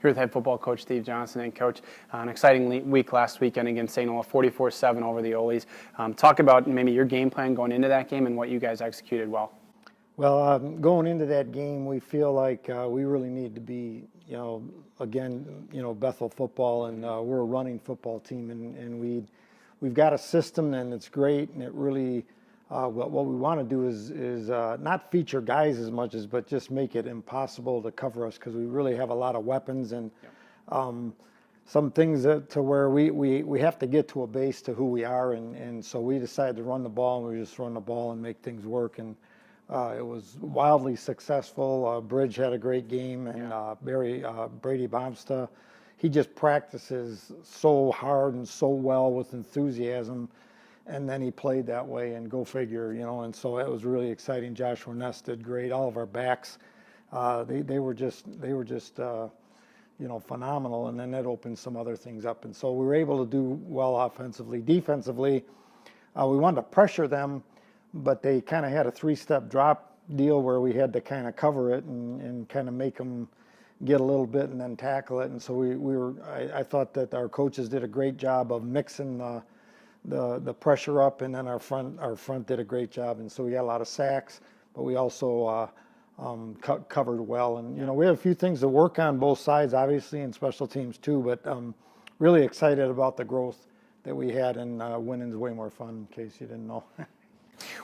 Here with head football coach Steve Johnson. And coach, an exciting week last weekend against St. Olaf, 44-7 over the Oles. Talk about maybe your game plan going into that game and what you guys executed well. Well, going into that game, we feel like we really need to be, Bethel football, and we're a running football team, and we've got a system, and it's great, and it really. What we want to do is not feature guys as much as, but just make it impossible to cover us, because we really have a lot of weapons and some things to where we have to get to a base to who we are, and so we decided to run the ball, and we just run the ball and make things work, and it was wildly successful. Bridge had a great game, and Brady Bomsta, he just practices so hard and so well with enthusiasm. And then he played that way, and go figure, and so it was really exciting. Joshua Ness did great. All of our backs, they were just phenomenal. And then that opened some other things up. And so we were able to do well offensively. Defensively, we wanted to pressure them, but they kind of had a three-step drop deal where we had to kind of cover it and kind of make them get a little bit and then tackle it. And so I thought that our coaches did a great job of mixing the pressure up, and then our front did a great job, and so we got a lot of sacks, but we also covered well, and we have a few things to work on both sides, obviously, and special teams too, but really excited about the growth that we had, and winning's way more fun, in case you didn't know.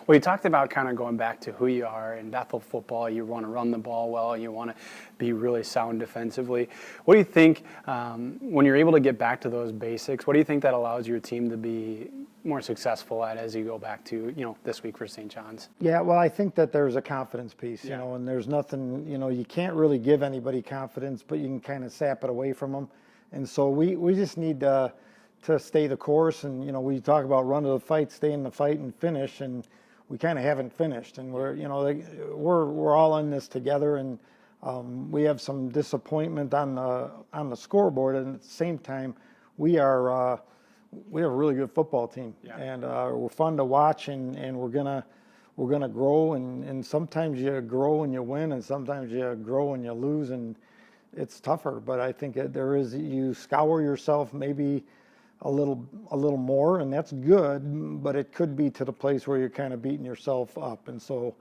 Well, you talked about kind of going back to who you are in Bethel football. You want to run the ball well. You want to be really sound defensively. What do you think when you're able to get back to those basics? What do you think that allows your team to be more successful at as you go back to this week for St. John's? Yeah, well, I think that there's a confidence piece, and there's nothing, you can't really give anybody confidence, but you can kind of sap it away from them, and so we just need to stay the course, and we talk about run to the fight, stay in the fight, and finish, and we kind of haven't finished, and we're all in this together, and we have some disappointment on the scoreboard, and at the same time we have a really good football team, and we're fun to watch, and we're gonna grow, and sometimes you grow and you win, and sometimes you grow and you lose, and it's tougher, but I think you scour yourself maybe a little more, and that's good, but it could be to the place where you're kind of beating yourself up. And so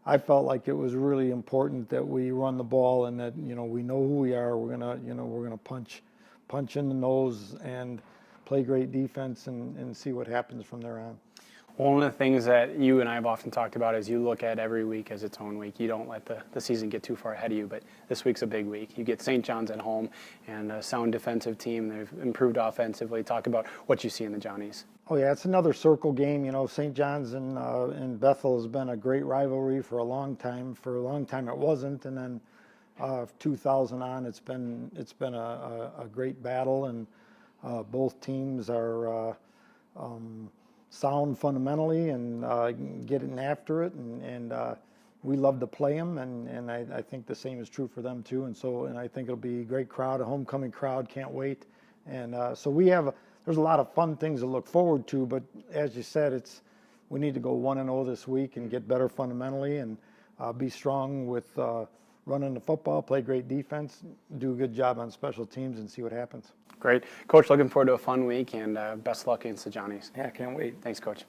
I felt like it was really important that we run the ball, and that we know who we are. We're gonna punch in the nose and play great defense, and see what happens from there on. One of the things that you and I have often talked about is you look at every week as its own week. You don't let the season get too far ahead of you, but this week's a big week. You get St. John's at home, and a sound defensive team. They've improved offensively. Talk about what you see in the Johnnies. Oh yeah, it's another circle game. St. John's and Bethel has been a great rivalry for a long time. For a long time it wasn't, and then 2000 on, it's been a great battle, and both teams are sound fundamentally and getting after it, and we love to play them, and I think the same is true for them too, and I think it'll be a great crowd, a homecoming crowd, can't wait, and so there's a lot of fun things to look forward to, but as you said, we need to go 1-0 this week and get better fundamentally, and be strong with running the football, play great defense, do a good job on special teams, and see what happens. Great. Coach, looking forward to a fun week, and best luck against the Johnnies. Yeah, can't wait. Thanks, Coach.